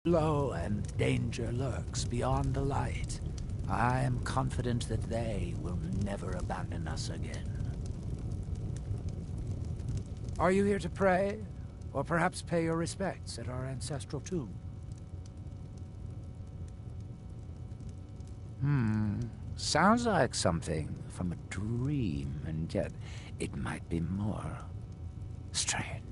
Low and danger lurks beyond the light. I am confident that they will never abandon us again. Are you here to pray? Or perhaps pay your respects at our ancestral tomb? Sounds like something from a dream, and yet it might be more strange.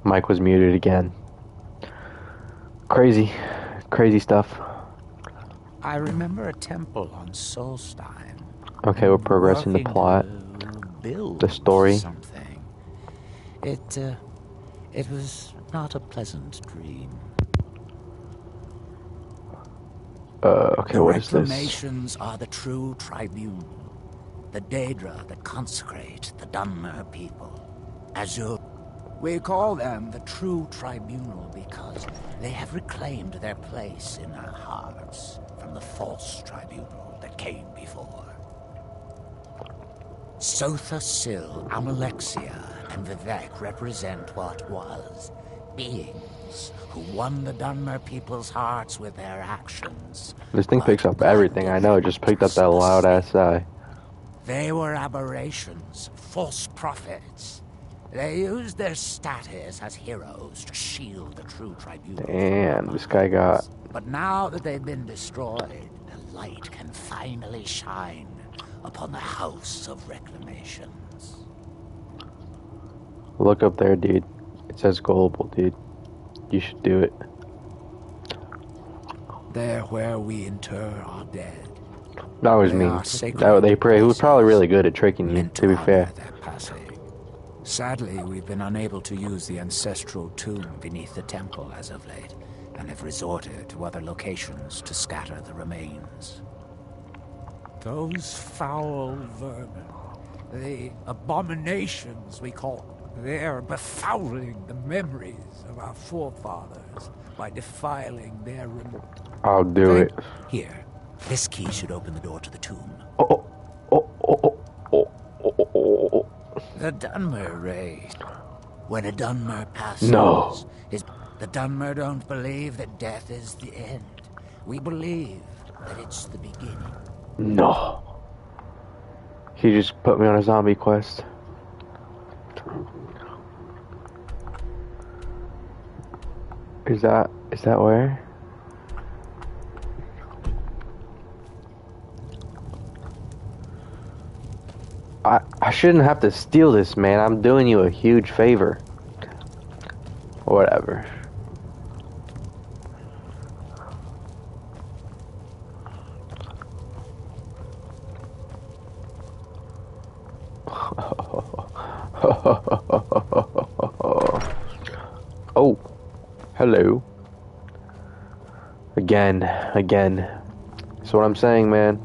Mike was muted again. Crazy stuff. I remember a temple on Solstein. Okay, we're progressing the plot. The story. Something. It was not a pleasant dream. Okay, what is this? The reclamations are the true tribunal. The Daedra that consecrate the Dunmer people. Azure. We call them the true tribunal because they have reclaimed their place in our hearts from the false tribunal that came before. Sotha Sil, Amalexia, and Vivek represent what was. Beings who won the Dunmer people's hearts with their actions. This thing picks up everything. I know, it just picked up that loud ass sigh. They were aberrations, false prophets. They used their status as heroes to shield the true tribunal. Damn, this guy got... But now that they've been destroyed, the light can finally shine upon the House of Reclamations. Look up there, dude. It says global, dude. You should do it. There where we inter our dead. That was me. They pray. He was probably really good at tricking you, to be fair. Sadly, we've been unable to use the ancestral tomb beneath the temple as of late, and have resorted to other locations to scatter the remains. Those foul vermin, the abominations we call, they're befouling the memories of our forefathers by defiling their remains. I'll do it. Here, this key should open the door to the tomb. The Dunmer raid. When a Dunmer passes, the Dunmer don't believe that death is the end. We believe that it's the beginning. No. He just put me on a zombie quest. Is that where? I shouldn't have to steal this, man. I'm doing you a huge favor. Whatever. Oh, hello. Again. That's what I'm saying, man.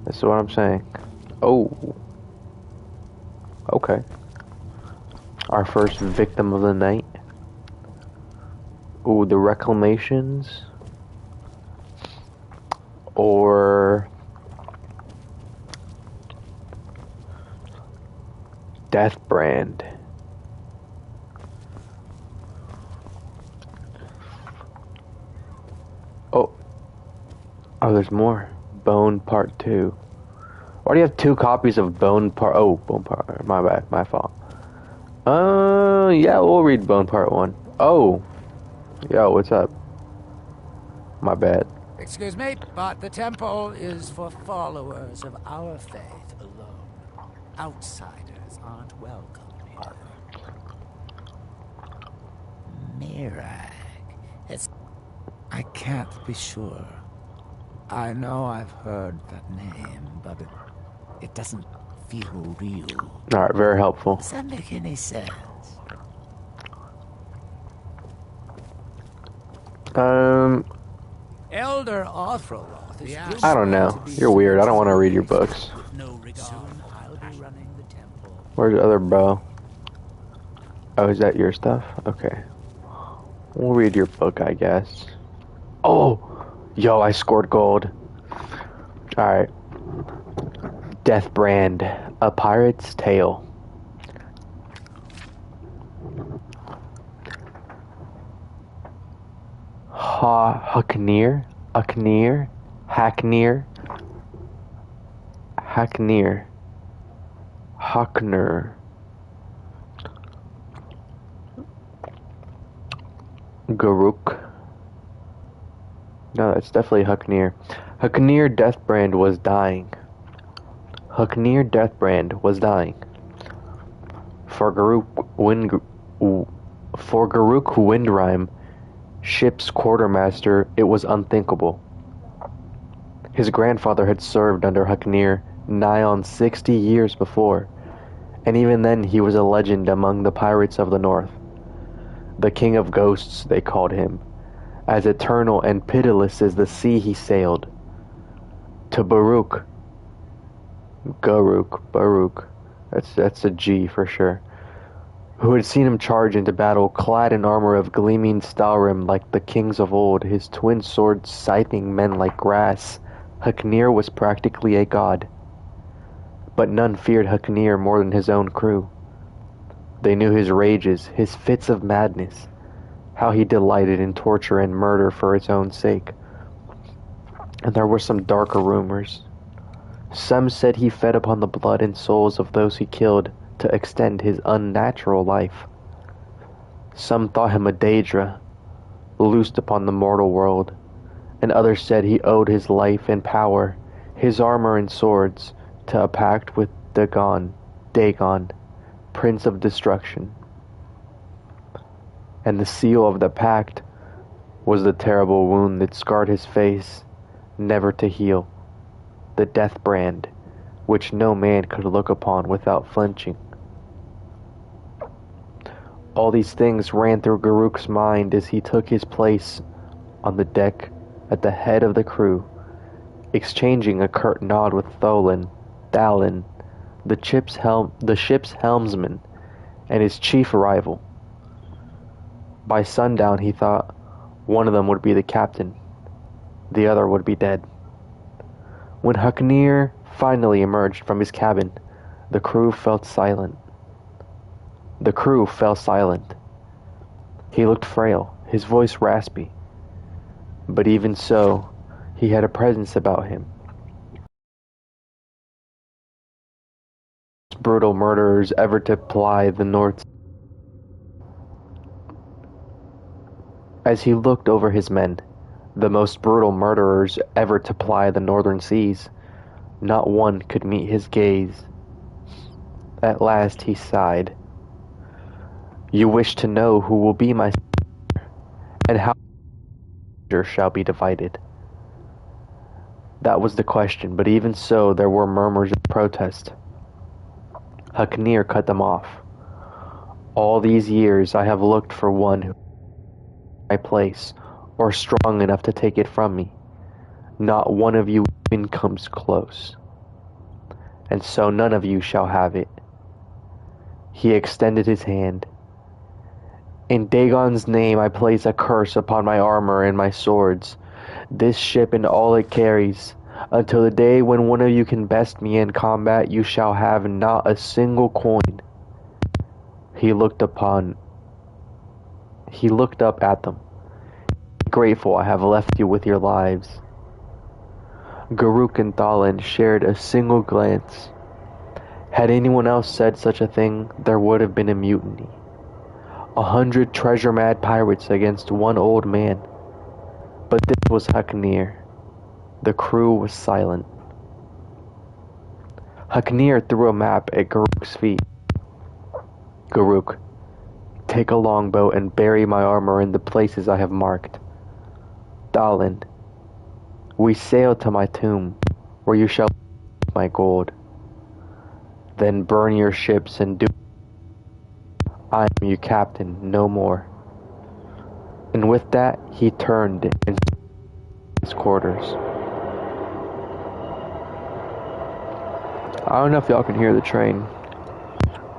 That's what I'm saying. Oh. Okay. Our first victim of the night. Ooh, the reclamations. Or Death Brand. Oh, there's more. Bone Part 2. Why do you have 2 copies of Bone Part... Oh, Bone Part... My bad. My fault. Yeah, we'll read Bone Part 1. Oh. Yo, what's up? My bad. Excuse me, but the temple is for followers of our faith alone. Outsiders aren't welcome here. Mirag. I can't be sure. I know I've heard that name, but it doesn't feel real. Alright, very helpful. Does that make any sense? Elder Arthroth is I don't know. You're weird. I don't want to read your books. Where's the other bow? Oh, is that your stuff? Okay. We'll read your book, I guess. Oh! Yo, I scored gold. Alright. Death Brand. A Pirate's Tale. Hacknir, Hacknir, Hacknir, Hacknir, Hackner, Garuk. No, that's definitely Hacknir. Hacknir Deathbrand was dying. Hacknir Deathbrand was dying. For Garuk Windrime, ship's quartermaster, it was unthinkable. His grandfather had served under Hacknir nigh on 60 years before, and even then he was a legend among the pirates of the north. The king of ghosts, they called him, as eternal and pitiless as the sea he sailed. To Baruch, that's a G for sure, who had seen him charge into battle clad in armor of gleaming stalrim like the kings of old, his twin swords scything men like grass. Hacknir was practically a god. But none feared Hacknir more than his own crew. They knew his rages, his fits of madness, how he delighted in torture and murder for its own sake. And there were some darker rumors. Some said he fed upon the blood and souls of those he killed to extend his unnatural life. Some thought him a Daedra, loosed upon the mortal world, and others said he owed his life and power, his armor and swords, to a pact with Dagon, Prince of Destruction. And the seal of the pact was the terrible wound that scarred his face, never to heal, the death brand, which no man could look upon without flinching. All these things ran through Garuk's mind as he took his place on the deck at the head of the crew, exchanging a curt nod with Thalin, the ship's helmsman, and his chief rival. By sundown, he thought, one of them would be the captain, the other would be dead. When Hacknir finally emerged from his cabin, the crew fell silent. He looked frail, his voice raspy, but even so, he had a presence about him. Brutal murderers ever to ply the north. As he looked over his men, the most brutal murderers ever to ply the northern seas, not one could meet his gaze. At last he sighed. You wish to know who will be my successor, and how shall be divided. That was the question, but even so there were murmurs of protest. Hacknir cut them off. All these years I have looked for one who my place, or strong enough to take it from me. Not one of you even comes close. And so none of you shall have it. He extended his hand. In Dagon's name I place a curse upon my armor and my swords, this ship and all it carries. Until the day when one of you can best me in combat, you shall have not a single coin. He looked up at them. Grateful I have left you with your lives. Garuk and Thalin shared a single glance. Had anyone else said such a thing, there would have been a mutiny. 100 treasure-mad pirates against one old man. But this was Hacknir. The crew was silent. Hacknir threw a map at Garuk's feet. Garuk, take a longboat and bury my armor in the places I have marked. Thalin, we sail to my tomb, where you shall my gold. Then burn your ships and do. I am your captain, no more. And with that, he turned into his quarters. I don't know if y'all can hear the train,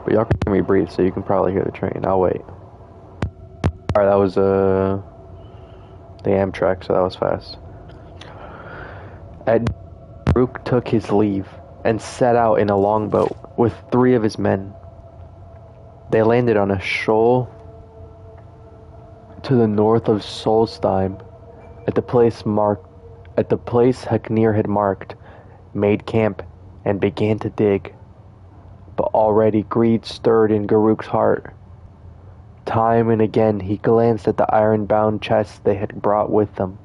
but y'all can hear me breathe, so you can probably hear the train. I'll wait. Alright, that was the Amtrak, so that was fast. Garuk took his leave and set out in a longboat with 3 of his men. They landed on a shoal to the north of Solstheim At the place Haknir had marked, made camp, and began to dig. But already greed stirred in Garuk's heart. Time and again he glanced at the iron-bound chests they had brought with them.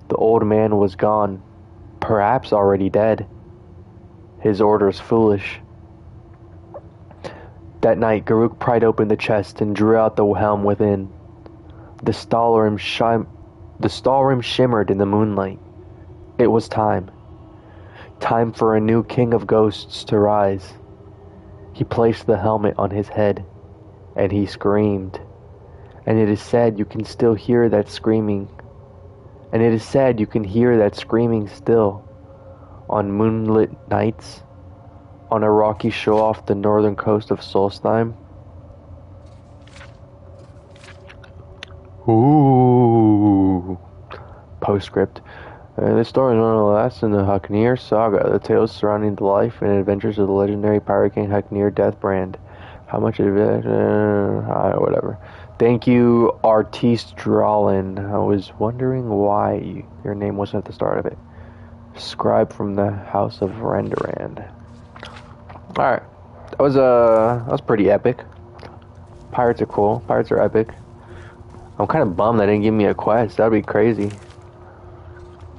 The old man was gone, perhaps already dead. His orders foolish. That night Garuk pried open the chest and drew out the helm within. The stahlrim shimmered in the moonlight. It was time. Time for a new king of ghosts to rise. He placed the helmet on his head, and he screamed. And it is said you can still hear that screaming. And it is said you can hear that screaming still, on moonlit nights, on a rocky shore off the northern coast of Solstheim. Ooh. Postscript. This story is one of the last in the Haknir saga, the tales surrounding the life and adventures of the legendary pirate king Haknir Deathbrand. How much of it? Whatever. Thank you, Artiste Drolin. I was wondering why your name wasn't at the start of it. Scribe from the House of Renderand. Alright. That was pretty epic. Pirates are cool. Pirates are epic. I'm kind of bummed they didn't give me a quest. That'd be crazy.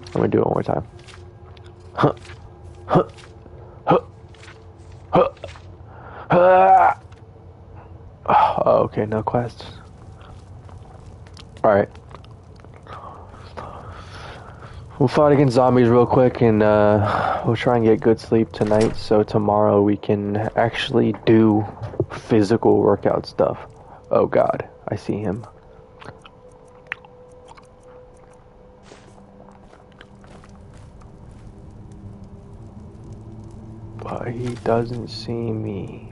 I'm gonna do it one more time. Huh. Huh. Huh. Huh. Ah. Oh, okay, no quests. Alright. We'll fight against zombies real quick and we'll try and get good sleep tonight so tomorrow we can actually do physical workout stuff. Oh god, I see him. But he doesn't see me.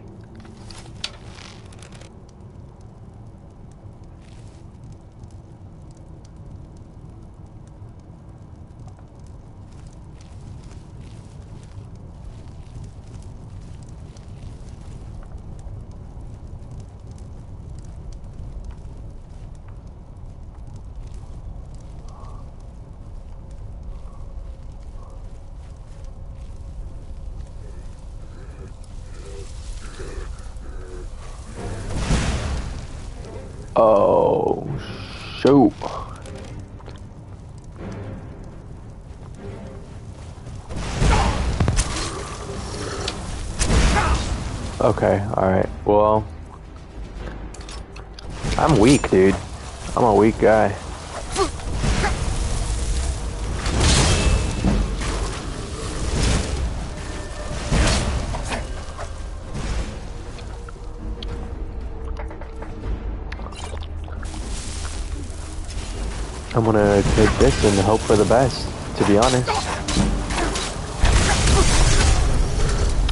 Oh, shoot. Okay, alright. Well, I'm weak, dude. I'm a weak guy. I'm gonna take this and hope for the best, to be honest.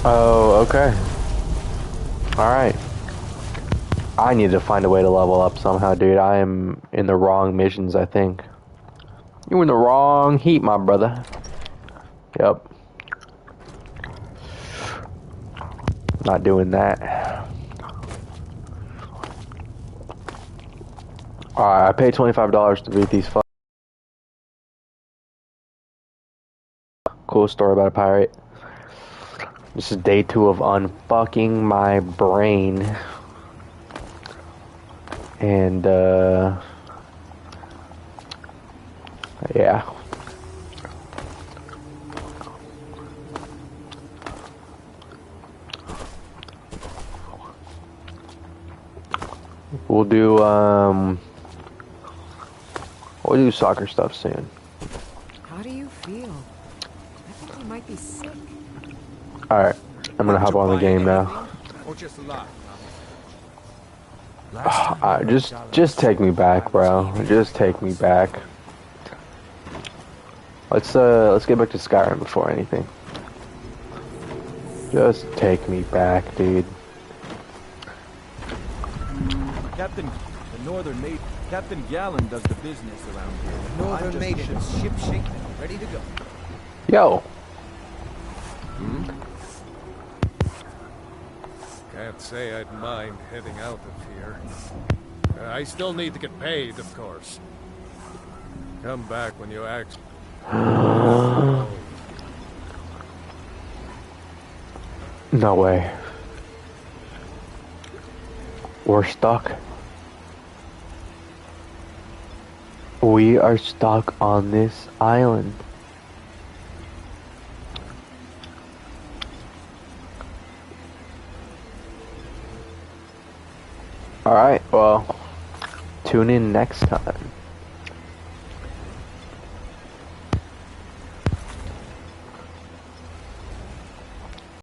Oh, okay. Alright. I need to find a way to level up somehow, dude. I am in the wrong missions, I think. You're in the wrong heat, my brother. Yep. Not doing that. Alright, I paid $25 to beat these Cool story about a pirate. This is day 2 of unfucking my brain. And, yeah. We'll do soccer stuff soon. How do you feel? I think you might be sick. Alright, I'm gonna hop on the game now. Just take me back, bro. Just take me back. Let's get back to Skyrim before anything. Just take me back, dude. Captain Gallen does the business around here. Northern Maiden, ship shape, ready to go. Yo. Can't say I'd mind heading out of here. I still need to get paid, of course. Come back when you act. No way. We're stuck. We are stuck on this island. Alright, well, tune in next time.